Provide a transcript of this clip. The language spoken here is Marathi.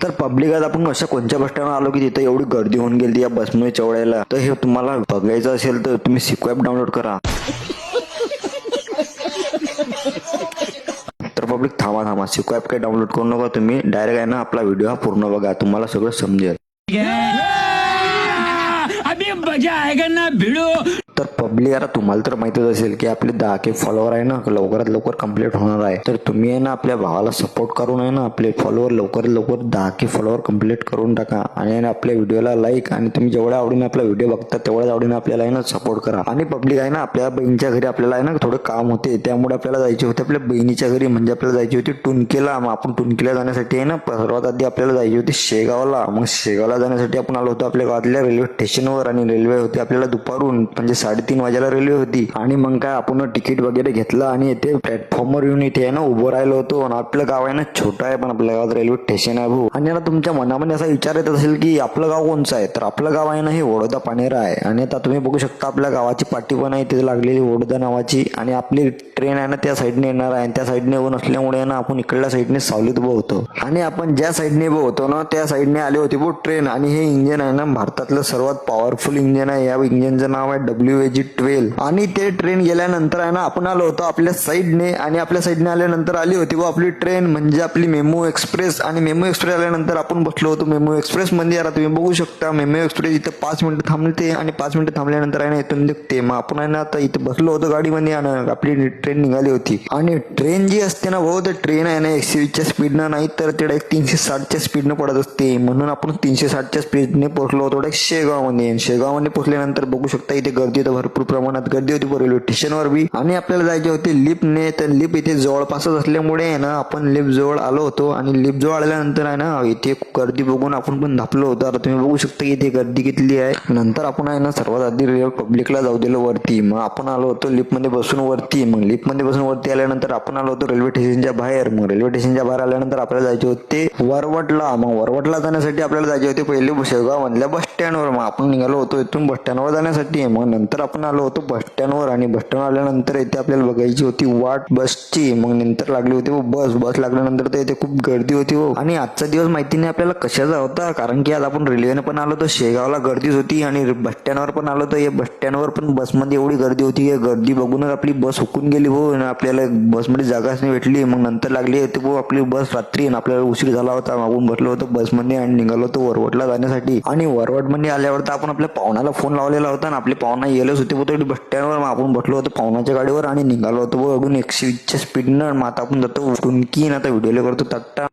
तर पब्लिक आज आपण अशा कोणत्या बस स्टँडवर आलो की तिथे एवढी गर्दी होऊन गेली या बसमध्ये चवडायला. तर हे तुम्हाला बघायचं असेल तर तुम्ही सिको ॲप डाउनलोड करा. तर पब्लिक थांबा सिको ॲप काही डाउनलोड करू नका तुम्ही, डायरेक्ट आहे ना आपला व्हिडिओ हा पूर्ण बघा, तुम्हाला सगळं समजेल. अभी मजा आएगा ना भिड़ो. तर पब्लिक आता तुम्हाला तर माहितच असेल की आपले 10K फॉलोअर आहे ना लवकरात लवकर कंप्लीट होणार आहे. तर तुम्ही आहे ना आपल्या भावाला सपोर्ट करून आहे ना आपले फॉलोअर लवकरात लवकर 10K फॉलोअर कंप्लीट करून टाका. आणि आपल्या व्हिडिओला लाईक आणि तुम्ही जेवढ्या आवडीने आपला व्हिडिओ बघता तेवढ्याच आवडीने आपल्याला आहे ना सपोर्ट करा. आणि पब्लिक आहे ना आपल्या बहिणीच्या घरी आपल्याला आहे ना थोडं काम होते, त्यामुळे आपल्याला जायचे होते आपल्या बहिणीच्या घरी, म्हणजे आपल्याला जायची होती टुनकेला. मग आपण टुनकेला जाण्यासाठी आहे ना सर्वात आधी आपल्याला जायची होती शेगावला. मग शेगावला जाण्यासाठी आपण आलो होतो आपल्या गावातल्या रेल्वे स्टेशनवर, आणि रेल्वे होती आपल्याला दुपारून म्हणजे 3:30 वाजेला रेल्वे होती. आणि मग काय आपण तिकीट वगैरे घेतलं आणि इथे प्लॅटफॉर्मवर येऊन इथे आहे ना उभं राहिलो होतो. आणि आपलं गाव आहे ना छोटं आहे पण आपल्या गावात रेल्वे स्टेशन आहे भाऊ. आणि आता तुमच्या मनामध्ये असा विचार येत असेल की आपलं गाव कोणचं आहे, तर आपलं गाव आहे ना हे वडोदा पानेरा आहे. आणि आता तुम्ही बघू शकता आपल्या गावाची पाटी पण आहे तिथे लागलेली वडोदा नावाची. आणि आपली ट्रेन आहे ना त्या साईडने येणार आहे, त्या साईडने येऊन असल्यामुळे ना आपण इकडल्या साईडने सावलीत उभं होतो. आणि आपण ज्या साईडने उभं होतो ना त्या साईडने आली होती बघ ट्रेन. आणि हे इंजिन आहे ना भारतातलं सर्वात पॉवरफुल इंजिन आहे. या इंजिनचं नाव आहे WAG-12. आणि ते ट्रेन गेल्यानंतर आहे ना आपण आलो होतो आपल्या साईडने. आणि आपल्या साईडने आल्यानंतर आली होती व आपली ट्रेन म्हणजे आपली मेमो एक्सप्रेस. आणि मेमो एक्सप्रेस आल्यानंतर आपण बसलो होतो मेमो एक्सप्रेस मध्ये. आता तुम्ही बघू शकता मेमो एक्सप्रेस इथे 5 मिनिटं थांबते आणि 5 मिनिटं थांबल्यानंतर आहे ना इथून निघते. मग आपण आहे ना आता इथे बसलो होतो गाडीमध्ये आणि आपली ट्रेन निघाली होती. आणि ट्रेन जी असते ना भाऊ, तर ट्रेन आहे ना 120च्या स्पीडनं नाही तर ते 360च्या स्पीडनं पडत असते. म्हणून आपण 360च्या स्पीडने पोहोचलो होतो शेगावमध्ये. शेगावमध्ये पोहोचल्यानंतर बघू शकता इथे गर्दी होती, भरपूर प्रमाणात गर्दी होती रेल्वे स्टेशनवर बी. आणि आपल्याला जायचे होते लिफ्टने. तर लिफ्ट इथे जवळपासच असल्यामुळे ना आपण लिफ्ट जवळ आलो होतो. आणि लिफ्ट जवळ आल्यानंतर आहे ना इथे गर्दी बघून आपण पण धापलो होतो. आता तुम्ही बघू शकता की इथे गर्दी किती आहे. नंतर आपण आहे ना सर्वात आधी पब्लिकला जाऊ दिलं वरती. मग आपण आलो होतो लिफ्टमध्ये बसून वरती. मग लिफ्टमध्ये बसून वरती आल्यानंतर आपण आलो होतो रेल्वे स्टेशनच्या बाहेर. मग रेल्वे स्टेशनच्या बाहेर आल्यानंतर आपल्याला जायचे होते वरवटला. मग वरवटला जाण्यासाठी आपल्याला जायचे होते पहिले शेगाव मधल्या बस स्टँडवर. मग आपण निघालो होतो इथून बस स्टँडवर जाण्यासाठी. मग नंतर आपण आलो होतो बस स्टँडवर. आणि बस स्टँड आल्यानंतर इथे आपल्याला बघायची होती वाट बसची. मग नंतर लागली होती बस लागल्यानंतर तर इथे खूप गर्दी होती हो. आणि आजचा दिवस माहिती नाही आपल्याला कशाचा होता, कारण की आज आपण रेल्वेने पण आलो तर शेगावला गर्दीच होती आणि बस स्टँडवर पण आलो तर या बस स्टँडवर पण बसमध्ये एवढी गर्दी होती की गर्दी बघूनच आपली बस हुकून गेली हो. आपल्याला बसमध्ये जागाच नाही भेटली. मग नंतर लागली होती हो आपली बस रात्री आणि आपल्याला उशीर झाला होता. मागून बसलो होतो बसमध्ये आणि निघालो होतो वरवटला जाण्यासाठी. आणि वरवटमध्ये आल्यावर तर आपण आपल्या पाहुणाला फोन लावलेला होता आणि आपले पाहुणा येलच होते बस स्टँडवर. मग आपण बसलो होतो पाहुणाच्या गाडीवर आणि निघालो होतो अजून 120च्या स्पीडनं. मग आता आपण जातो टुनकी. आता व्हिडिओला करतो टाटा.